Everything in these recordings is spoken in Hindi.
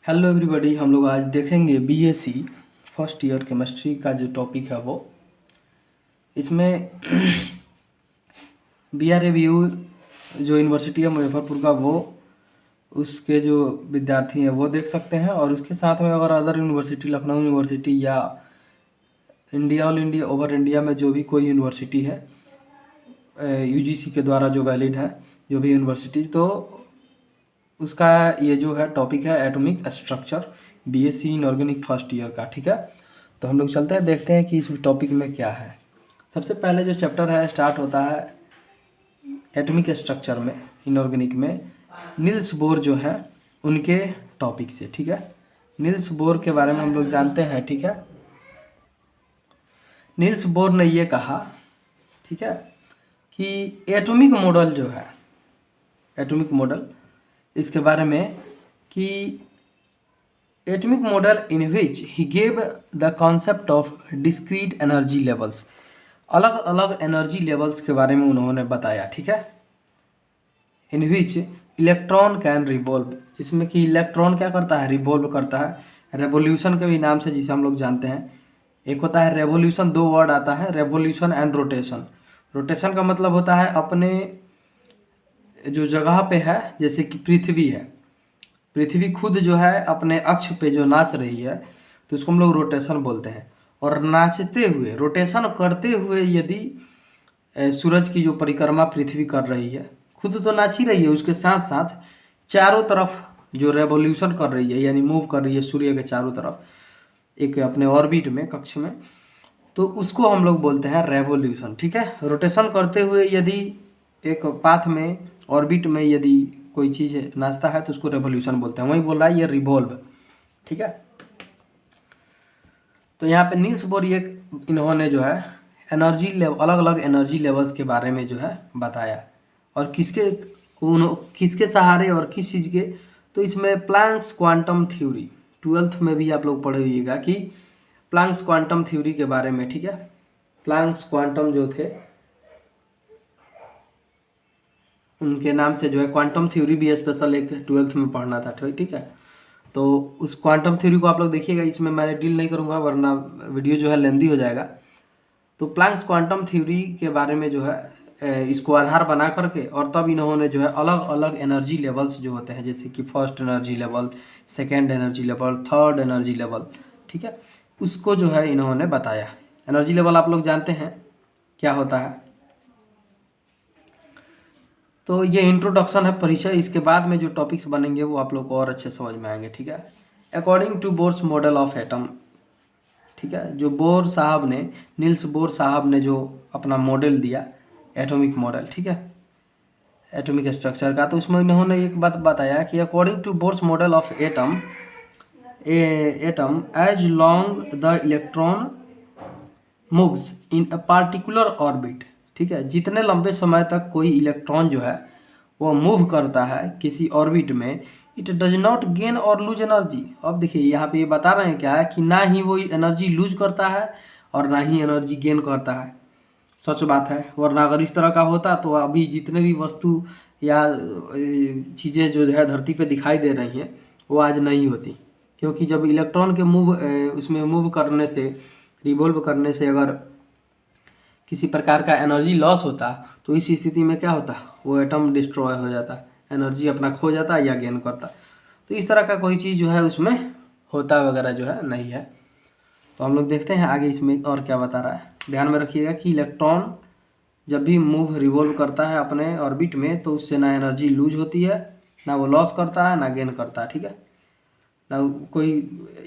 हेलो एवरीबॉडी, हम लोग आज देखेंगे बीएससी फर्स्ट ईयर केमिस्ट्री का जो टॉपिक है वो इसमें BRAVU जो यूनिवर्सिटी है मुजफ्फरपुर का वो उसके जो विद्यार्थी हैं वो देख सकते हैं। और उसके साथ में अगर अदर यूनिवर्सिटी लखनऊ यूनिवर्सिटी या India all India over India में जो भी कोई यूनिवर्सिटी है UGC के द्वारा जो वैलिड है जो भी यूनिवर्सिटी, तो उसका ये जो है टॉपिक है atomic structure BSc inorganic first year का। ठीक है, तो हम लोग चलते हैं, देखते हैं कि इस टॉपिक में क्या है। सबसे पहले जो चैप्टर है स्टार्ट होता है एटॉमिक स्ट्रक्चर में इनऑर्गेनिक में नील्स बोर जो है उनके टॉपिक से। ठीक है, नील्स बोर के बारे में हम लोग जानते हैं। ठीक है, नील्स बोर ने ये कहा, ठीक है, कि एटॉमिक मॉडल जो है एटॉमिक मॉडल इसके बारे में कि atomic model in which he gave the concept of discrete energy levels, अलग अलग एनर्जी लेवल्स के बारे में उन्होंने बताया। ठीक है, इन विच इलेक्ट्रॉन कैन रिवॉल्व, जिसमें कि इलेक्ट्रॉन क्या करता है, रिवॉल्व करता है। रेवोल्यूशन के भी नाम से जिसे हम लोग जानते हैं। एक होता है रेवोल्यूशन, दो वर्ड आता है, रेवोल्यूशन एंड रोटेशन। रोटेशन का मतलब होता है अपने जो जगह पे है, जैसे कि पृथ्वी है, पृथ्वी खुद जो है अपने अक्ष पे जो नाच रही है तो उसको हम लोग रोटेशन बोलते हैं। और नाचते हुए, रोटेशन करते हुए यदि सूरज की जो परिक्रमा पृथ्वी कर रही है, खुद तो नाच ही रही है, उसके साथ साथ चारों तरफ जो रेवोल्यूशन कर रही है यानी मूव कर रही है सूर्य के चारों तरफ एक अपने ऑर्बिट में, कक्ष में, तो उसको हम लोग बोलते हैं रेवोल्यूशन। ठीक है, रोटेशन करते हुए यदि एक पाथ में, ऑर्बिट में यदि कोई चीज़ नाचता है तो उसको रेवोल्यूशन बोलते हैं। वही बोल रहा है ये रिवॉल्व। ठीक है, तो यहाँ पे नील्स बोर ये इन्होंने जो है एनर्जी लेवल, अलग अलग एनर्जी लेवल्स के बारे में जो है बताया। और किसके सहारे और किस चीज़ के, तो इसमें प्लैंक्स क्वांटम थ्योरी, 12th में भी आप लोग पढ़े हुइएगा कि प्लैंक्स क्वांटम थ्योरी के बारे में। ठीक है, प्लैंक्स क्वांटम जो थे उनके नाम से जो है क्वांटम थ्योरी भी स्पेशल एक 12th में पढ़ना था। ठीक है, तो उस क्वांटम थ्योरी को आप लोग देखिएगा, इसमें मैंने डील नहीं करूँगा वरना वीडियो जो है लेंदी हो जाएगा। तो प्लैंक्स क्वांटम थ्योरी के बारे में जो है इसको आधार बना करके और तब इन्होंने जो है अलग अलग एनर्जी लेवल्स जो होते हैं, जैसे कि first energy level, second energy level, third energy level, ठीक है, उसको जो है इन्होंने बताया। एनर्जी लेवल आप लोग जानते हैं क्या होता है। तो ये इंट्रोडक्शन है, परिचय। इसके बाद में जो टॉपिक्स बनेंगे वो आप लोग को और अच्छे समझ में आएंगे। ठीक है, according to Bohr's model of atom, ठीक है, जो बोर साहब ने, नील्स बोर साहब ने जो अपना मॉडल दिया एटॉमिक मॉडल, ठीक है, एटॉमिक स्ट्रक्चर का, तो उसमें इन्होंने एक बात बताया कि according to Bohr's model of atom as long the electron moves in a particular orbit, ठीक है, जितने लंबे समय तक कोई इलेक्ट्रॉन जो है वो मूव करता है किसी ऑर्बिट में, इट डज नॉट गेन और लूज एनर्जी। अब देखिए यहाँ पे ये बता रहे हैं क्या है कि ना ही वो एनर्जी लूज करता है और ना ही एनर्जी गेन करता है। सच बात है, वरना अगर इस तरह का होता तो अभी जितने भी वस्तु या चीज़ें जो है धरती पे दिखाई दे रही हैं वो आज नहीं होती। क्योंकि जब इलेक्ट्रॉन के उसमें मूव करने से, रिवॉल्व करने से अगर किसी प्रकार का एनर्जी लॉस होता तो इस स्थिति में क्या होता, वो एटम डिस्ट्रॉय हो जाता, एनर्जी अपना खो जाता या गेन करता। तो इस तरह का कोई चीज़ जो है उसमें होता वगैरह जो है नहीं है। तो हम लोग देखते हैं आगे इसमें और क्या बता रहा है। ध्यान में रखिएगा कि इलेक्ट्रॉन जब भी मूव रिवॉल्व करता है अपने ऑर्बिट में तो उससे ना एनर्जी लूज होती है, ना वो लॉस करता है, ना गेन करता है। ठीक है, ना कोई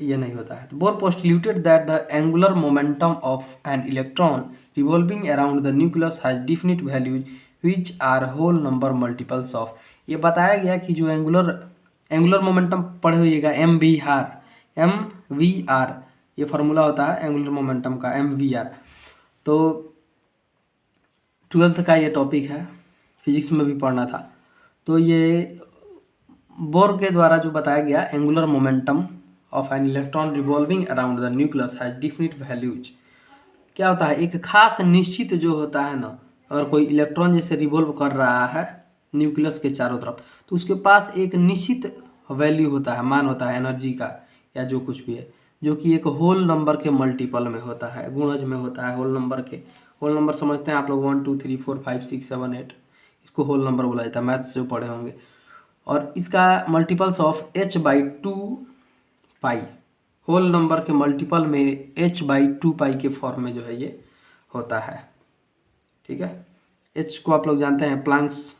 ये नहीं होता है। तो Bohr postulated that the angular momentum of an electron revolving around the nucleus has definite values which are whole number multiples of. ये बताया गया कि जो एंगुलर मोमेंटम पढ़े हुइएगा, MVR, ये फार्मूला होता है एंगुलर मोमेंटम का, MVR। तो 12th का ये टॉपिक है, फिजिक्स में भी पढ़ना था। तो ये बोर के द्वारा जो बताया गया angular momentum of an electron revolving around the nucleus has definite values. क्या होता है, एक खास निश्चित जो होता है ना, अगर कोई इलेक्ट्रॉन जैसे रिवॉल्व कर रहा है न्यूक्लियस के चारों तरफ तो उसके पास एक निश्चित वैल्यू होता है, मान होता है एनर्जी का या जो कुछ भी है, जो कि एक होल नंबर के मल्टीपल में होता है, गुणज में होता है होल नंबर के। होल नंबर समझते हैं आप लोग 1 2 3 4 5 6 7 8, इसको होल नंबर बोला जाता है, मैथ्स जो पढ़े होंगे। और इसका multiples of h/2 pi, whole number के मल्टीपल में h/2 पाई के फॉर्म में जो है ये होता है। ठीक है, h को आप लोग जानते हैं प्लैंक्स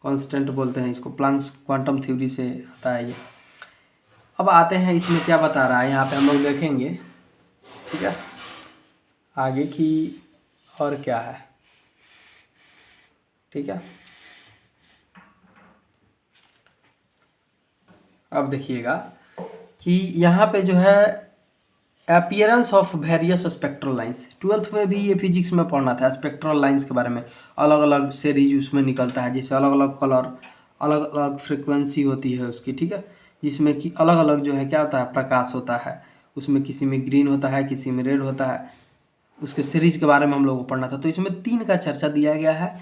कांस्टेंट बोलते हैं इसको, प्लैंक्स क्वांटम थ्योरी से आता है ये। अब आते हैं इसमें क्या बता रहा है, यहाँ पे हम लोग देखेंगे। ठीक है, आगे की और क्या है। ठीक है, अब देखिएगा कि यहाँ पे जो है appearance of various spectral lines, 12th में भी ये फिजिक्स में पढ़ना था स्पेक्ट्रल लाइंस के बारे में। अलग अलग सीरीज उसमें निकलता है, जैसे अलग अलग कलर, अलग अलग फ्रिक्वेंसी होती है उसकी। ठीक है, जिसमें कि अलग अलग जो है क्या होता है, प्रकाश होता है उसमें, किसी में ग्रीन होता है, किसी में रेड होता है, उसके सीरीज के बारे में हम लोग को पढ़ना था। तो इसमें 3 का चर्चा दिया गया है,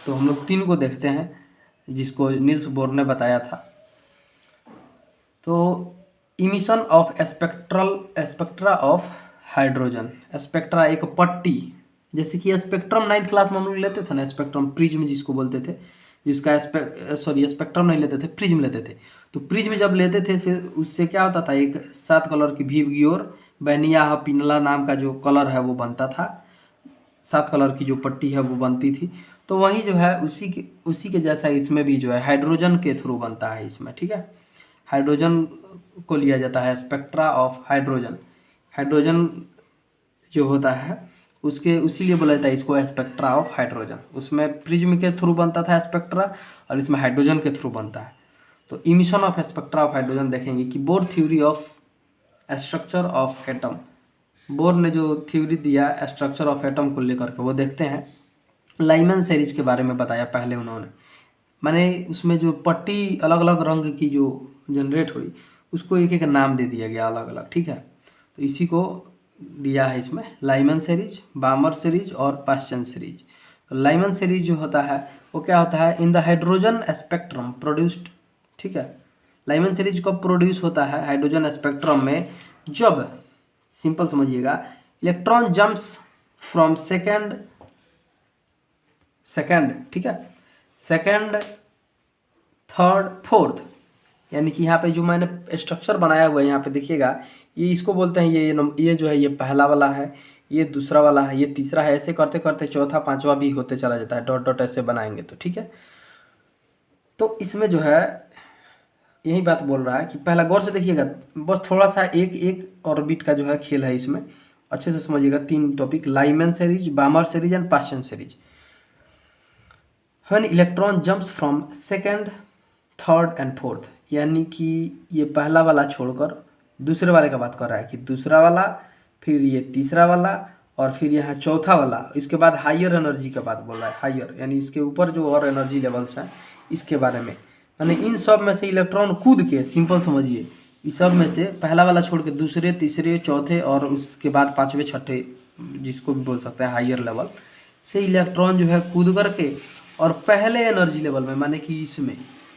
तो हम लोग 3 को देखते हैं जिसको नील्स बोर ने बताया था। तो emission of spectra of hydrogen. Spectra एक पट्टी, जैसे कि स्पेक्ट्रम 9th क्लास में हम लोग लेते थे ना, स्पेक्ट्रम प्रिज्म जिसको बोलते थे, जिसका स्पेक्ट्रम नहीं लेते थे, प्रिज्म लेते थे। तो प्रिज्म जब लेते थे से उससे क्या होता था, एक 7 कलर की भीगी और बैनिया पिनला नाम का जो कलर है वो बनता था, 7 कलर की जो पट्टी है वो बनती थी। तो वही जो है उसी के जैसा इसमें भी जो है हाइड्रोजन के थ्रू बनता है इसमें। ठीक है, हाइड्रोजन को लिया जाता है स्पेक्ट्रा ऑफ हाइड्रोजन। हाइड्रोजन जो होता है उसके उसीलिए बोला जाता है इसको स्पेक्ट्रा ऑफ हाइड्रोजन। उसमें प्रिज्म के थ्रू बनता था स्पेक्ट्रा और इसमें हाइड्रोजन के थ्रू बनता है। तो emission of spectra of hydrogen देखेंगे कि bore theory of structure of atom, bore ने जो थ्योरी दिया स्ट्रक्चर ऑफ एटम को लेकर के वो देखते हैं। लाइमन सीरीज के बारे में बताया पहले उन्होंने, माने उसमें जो पट्टी अलग अलग रंग की जो जनरेट हुई उसको एक एक नाम दे दिया गया अलग अलग। ठीक है, तो इसी को दिया है इसमें लाइमन सीरीज, बामर सीरीज और पाश्चन सीरीज। तो लाइमन सीरीज जो होता है वो क्या होता है, in the hydrogen spectrum produced. ठीक है, लाइमन सीरीज कब प्रोड्यूस होता है, हाइड्रोजन स्पेक्ट्रम में, जब, सिंपल समझिएगा, इलेक्ट्रॉन जंप्स फ्रॉम सेकंड, ठीक है, सेकंड थर्ड फोर्थ, यानी कि यहाँ पे जो मैंने स्ट्रक्चर बनाया हुआ है यहाँ पे देखिएगा, ये इसको बोलते हैं ये जो है ये पहला वाला है, ये दूसरा वाला है, ये तीसरा है, ऐसे करते करते चौथा पांचवा भी होते चला जाता है, डॉट डॉट ऐसे बनाएंगे तो। ठीक है, तो इसमें जो है यही बात बोल रहा है कि पहला गौर से देखिएगा, बस थोड़ा सा एक एक ऑर्बिट का जो है खेल है इसमें, अच्छे से समझिएगा। 3 topic, Lyman series, बामर series and पाश्चन series. When electron jumps from second third and fourth, यानी कि ये पहला वाला छोड़कर दूसरे वाले का बात कर रहा है कि दूसरा वाला, फिर ये तीसरा वाला और फिर यहाँ चौथा वाला, इसके बाद हायर एनर्जी का बात बोल रहा है। हायर यानी इसके ऊपर जो और एनर्जी लेवल्स हैं इसके बारे में, यानी इन सब में से इलेक्ट्रॉन कूद के, सिंपल समझिए, इस सब में से पहला वाला छोड़ के दूसरे तीसरे चौथे और उसके बाद पाँचवें छठे, जिसको भी बोल सकते हैं हायर लेवल से, इलेक्ट्रॉन जो है कूद करके और पहले एनर्जी लेवल में, माने कि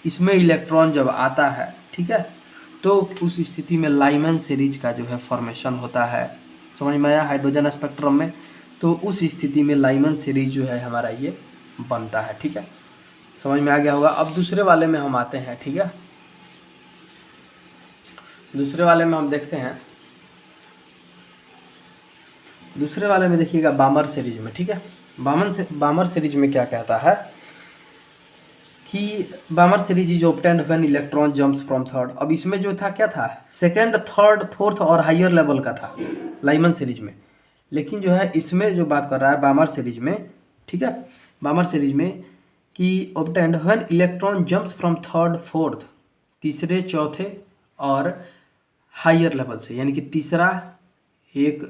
इसमें इलेक्ट्रॉन जब आता है, ठीक है, तो उस स्थिति में लाइमन सीरीज का जो है फॉर्मेशन होता है। समझ में आया, हाइड्रोजन स्पेक्ट्रम में, तो उस स्थिति में लाइमन सीरीज जो है हमारा ये बनता है। ठीक है, समझ में आ गया होगा। अब दूसरे वाले में हम आते हैं। ठीक है, दूसरे वाले में हम देखते हैं, दूसरे वाले में देखिएगा बामर सीरीज में। ठीक है, बामर सीरीज में क्या कहता है कि बामर series is obtained when electron jumps from third. अब इसमें जो था क्या था, सेकंड थर्ड फोर्थ और हायर लेवल का था लाइमन सीरीज में, लेकिन जो है इसमें जो बात कर रहा है बामर सीरीज में, ठीक है, बामर सीरीज में कि obtained when electron jumps from third fourth, तीसरे चौथे और हायर लेवल से, यानी कि तीसरा, एक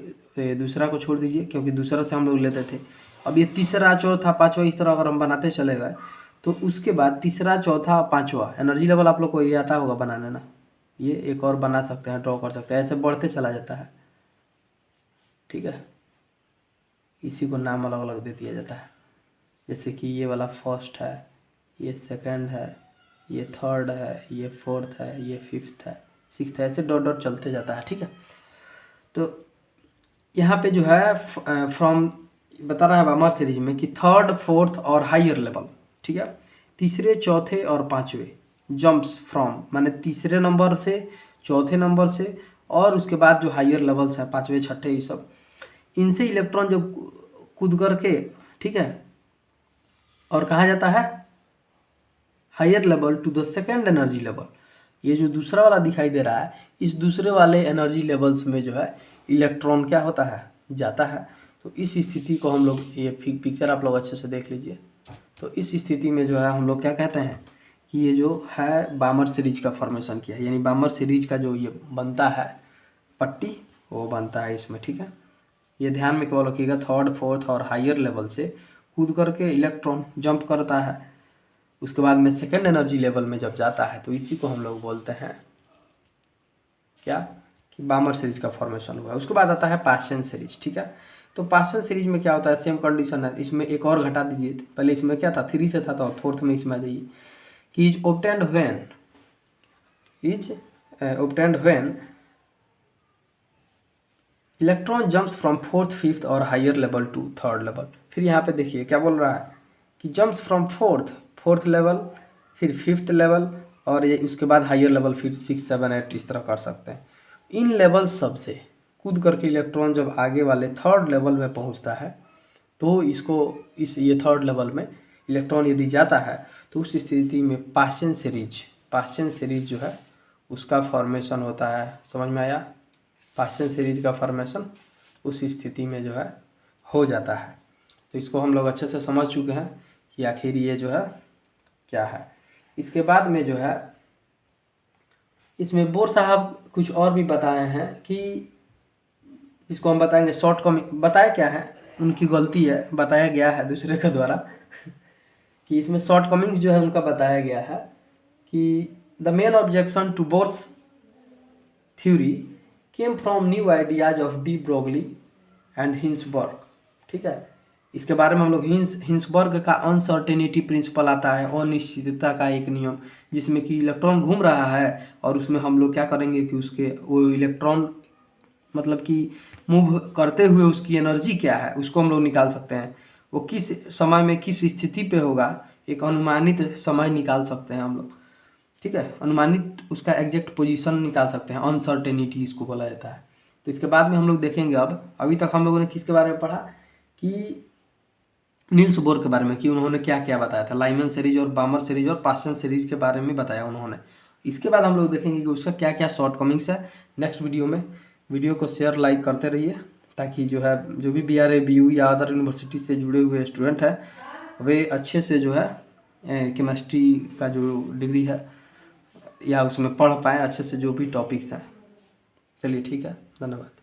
दूसरा को छोड़ दीजिए क्योंकि दूसरा से हम लोग लेते थे। अब ये तीसरा चौथा पांचवा इस तरह अगर हम बनाते चले गए तो उसके बाद तीसरा चौथा पांचवा एनर्जी लेवल आप लोग को ये आता होगा बनाने ना, ये एक और बना सकते हैं, ड्रॉ कर सकते हैं, ऐसे बढ़ते चला जाता है। ठीक है, इसी को नाम अलग अलग दे दिया जाता है, जैसे कि ये वाला फर्स्ट है, ये सेकंड है, ये थर्ड है, ये फोर्थ है, ये फिफ्थ है, सिक्स्थ है, ऐसे डॉट डॉट चलते जाता है। ठीक है, तो यहाँ पे जो है फ्रॉम बता रहा है बामर सीरीज में कि थर्ड फोर्थ और हायर लेवल, ठीक है, तीसरे चौथे और पांचवे जंप्स फ्रॉम माने तीसरे नंबर से चौथे नंबर से और उसके बाद जो हायर लेवल्स हैं पांचवे छठे ये सब, इनसे इलेक्ट्रॉन जब कूद करके, ठीक है, और कहाँ जाता है higher level to the second energy level. ये जो दूसरा वाला दिखाई दे रहा है, इस दूसरे वाले एनर्जी लेवल्स में जो है इलेक्ट्रॉन क्या होता है जाता है। तो इस स्थिति को हम लोग, ये पिक्चर आप लोग अच्छे से देख लीजिए। तो इस स्थिति में जो है हम लोग क्या कहते हैं कि ये जो है बामर सीरीज का फॉर्मेशन किया है, यानी बामर सीरीज का जो ये बनता है पट्टी वो बनता है इसमें। ठीक है, ये ध्यान में केवल रखिएगा, थर्ड फोर्थ और हायर लेवल से कूद करके इलेक्ट्रॉन जंप करता है, उसके बाद में सेकेंड एनर्जी लेवल में जब जाता है तो इसी को हम लोग बोलते हैं क्या कि बामर सीरीज का फॉर्मेशन हुआ है। उसके बाद आता है पाश्चन सीरीज। ठीक है, तो पाश्चन सीरीज में क्या होता है, सेम कंडीशन है, इसमें एक और घटा दीजिए, पहले इसमें क्या था 3 से था तो फोर्थ में इसमें आ जाइए कि is obtained when electron jumps from fourth fifth or higher level to third level. फिर यहाँ पे देखिए क्या बोल रहा है कि जंप्स फ्रॉम फोर्थ लेवल, फिर फिफ्थ लेवल और ये उसके बाद हायर लेवल, फिर 6 7 8 इस तरह कर सकते हैं। इन लेवल सब से कूद करके इलेक्ट्रॉन जब आगे वाले थर्ड लेवल में पहुँचता है तो इसको ये थर्ड लेवल में इलेक्ट्रॉन यदि जाता है तो उस स्थिति में पाश्चन सीरीज जो है उसका फॉर्मेशन होता है। समझ में आया, पाश्चन सीरीज का फॉर्मेशन उस स्थिति में जो है हो जाता है। तो इसको हम लोग अच्छे से समझ चुके हैं कि आखिर ये जो है क्या है। इसके बाद में जो है इसमें बोर साहब कुछ और भी बताए हैं कि इसको हम बताएंगे शॉर्ट कमिंग। बताया क्या है, उनकी गलती है, बताया गया है दूसरे के द्वारा कि इसमें शॉर्ट कमिंग्स जो है उनका बताया गया है कि the main objection to Bohr's theory came from new ideas of de Broglie and Heisenberg. ठीक है, इसके बारे में हम लोग हिंसबर्ग का अनसर्टेनिटी प्रिंसिपल आता है, अनिश्चितता का एक नियम, जिसमें कि इलेक्ट्रॉन घूम रहा है और उसमें हम लोग क्या करेंगे कि उसके वो इलेक्ट्रॉन मतलब कि मूव करते हुए उसकी एनर्जी क्या है उसको हम लोग निकाल सकते हैं, वो किस समय में किस स्थिति पे होगा, एक अनुमानित समय निकाल सकते हैं हम लोग। ठीक है, अनुमानित उसका एग्जैक्ट पोजीशन निकाल सकते हैं, अनसर्टेनिटी इसको बोला जाता है। तो इसके बाद में हम लोग देखेंगे, अभी तक हम लोगों ने किसके बारे में पढ़ा कि नील्स बोर के बारे में, कि उन्होंने क्या क्या बताया था, लाइमन सीरीज और बामर सीरीज और पाश्चन सीरीज के बारे में बताया उन्होंने। इसके बाद हम लोग देखेंगे कि उसका क्या क्या शॉर्ट कमिंग्स है नेक्स्ट वीडियो में। वीडियो को शेयर लाइक करते रहिए ताकि जो है जो भी BRA BU या अदर यूनिवर्सिटी से जुड़े हुए स्टूडेंट हैं वे अच्छे से जो है केमिस्ट्री का जो डिग्री है या उसमें पढ़ पाएँ अच्छे से जो भी टॉपिक्स हैं। चलिए ठीक है, धन्यवाद।